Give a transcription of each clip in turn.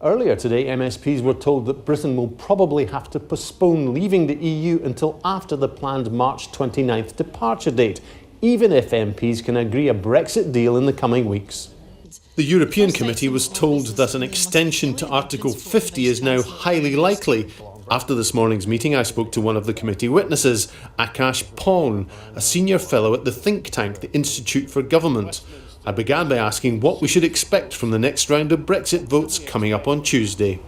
Earlier today, MSPs were told that Britain will probably have to postpone leaving the EU until after the planned March 29th departure date, even if MPs can agree a Brexit deal in the coming weeks. The European Committee was told that an extension to Article 50 is now highly likely. After this morning's meeting, I spoke to one of the committee witnesses, Akash Paun, a senior fellow at the think tank, the Institute for Government. I began by asking what we should expect from the next round of Brexit votes coming up on Tuesday.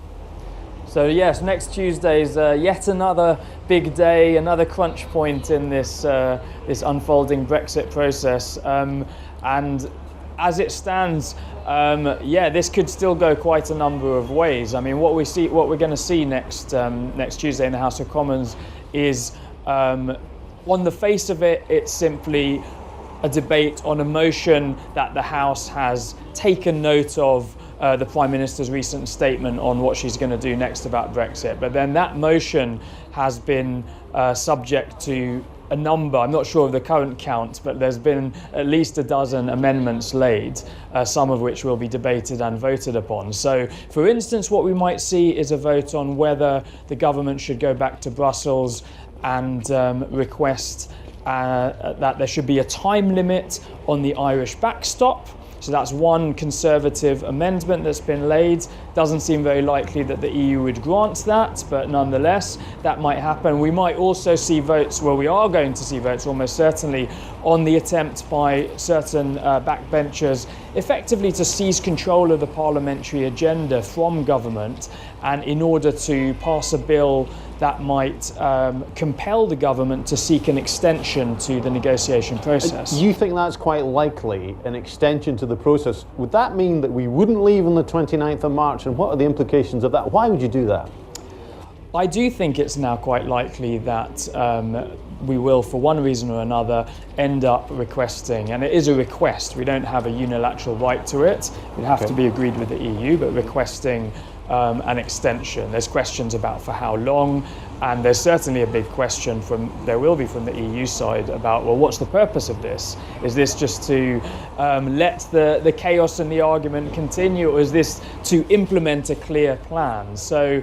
So yes, next Tuesday is yet another big day, another crunch point in this unfolding Brexit process. And as it stands, this could still go quite a number of ways. I mean, what we're going to see next Tuesday in the House of Commons is, on the face of it, it's simply a debate on a motion that the House has taken note of the Prime Minister's recent statement on what she's going to do next about Brexit. But then that motion has been subject to a number, I'm not sure of the current count, but there's been at least a dozen amendments laid, some of which will be debated and voted upon. So, for instance, what we might see is a vote on whether the government should go back to Brussels and request that there should be a time limit on the Irish backstop. So that's one Conservative amendment that's been laid. Doesn't seem very likely that the EU would grant that, but nonetheless, that might happen. We might also see votes, well, we are going to see votes almost certainly, on the attempt by certain backbenchers effectively to seize control of the parliamentary agenda from government, and in order to pass a bill that might compel the government to seek an extension to the negotiation process. You think that's quite likely, an extension to the process? Would that mean that we wouldn't leave on the 29th of March, and what are the implications of that? Why would you do that? I do think it's now quite likely that we will, for one reason or another, end up requesting, and it is a request, we don't have a unilateral right to it, it have to be agreed with the EU, but requesting an extension. There's questions about for how long, and there's certainly a big question there will be from the EU side about, well, what's the purpose of this? Is this just to let the chaos and the argument continue, or is this to implement a clear plan? So,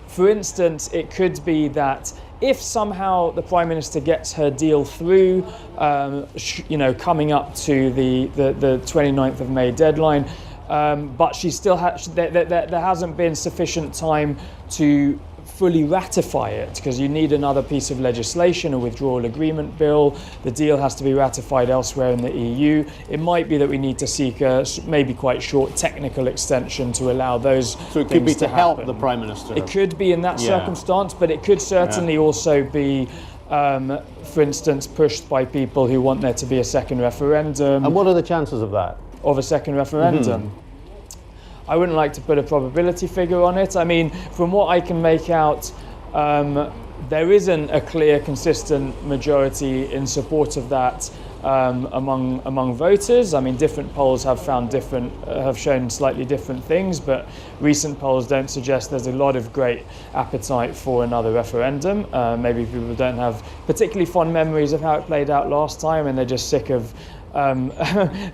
for instance, it could be that if somehow the Prime Minister gets her deal through, coming up to the 29th of May deadline, but she still there hasn't been sufficient time to fully ratify it, because you need another piece of legislation, a withdrawal agreement bill. The deal has to be ratified elsewhere in the EU. It might be that we need to seek a maybe quite short technical extension to allow those things to happen. So it could be to help the Prime Minister. It could be in that circumstance, but it could certainly also be, for instance, pushed by people who want there to be a second referendum. And what are the chances of that? Of a second referendum? I wouldn't like to put a probability figure on it. I mean, from what I can make out, there isn't a clear, consistent majority in support of that among voters. I mean, different polls have shown slightly different things, but recent polls don't suggest there's a lot of great appetite for another referendum. Maybe people don't have particularly fond memories of how it played out last time, and they're just sick of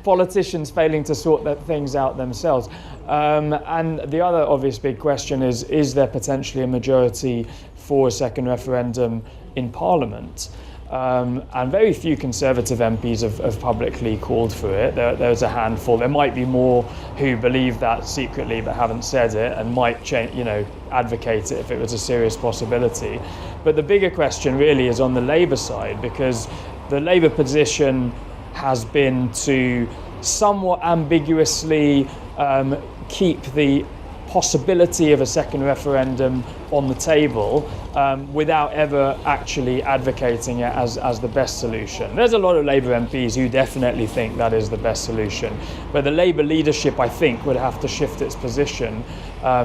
politicians failing to sort things out themselves. And the other obvious big question is there potentially a majority for a second referendum in Parliament? And very few Conservative MPs have publicly called for it. There's a handful. There might be more who believe that secretly but haven't said it, and might advocate it if it was a serious possibility. But the bigger question really is on the Labour side, because the Labour position has been to somewhat ambiguously keep the possibility of a second referendum on the table without ever actually advocating it as the best solution. There's a lot of Labour MPs who definitely think that is the best solution, but the Labour leadership, I think, would have to shift its position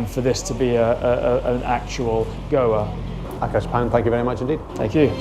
for this to be an actual goer. Akash Paun, thank you very much indeed. Thank you.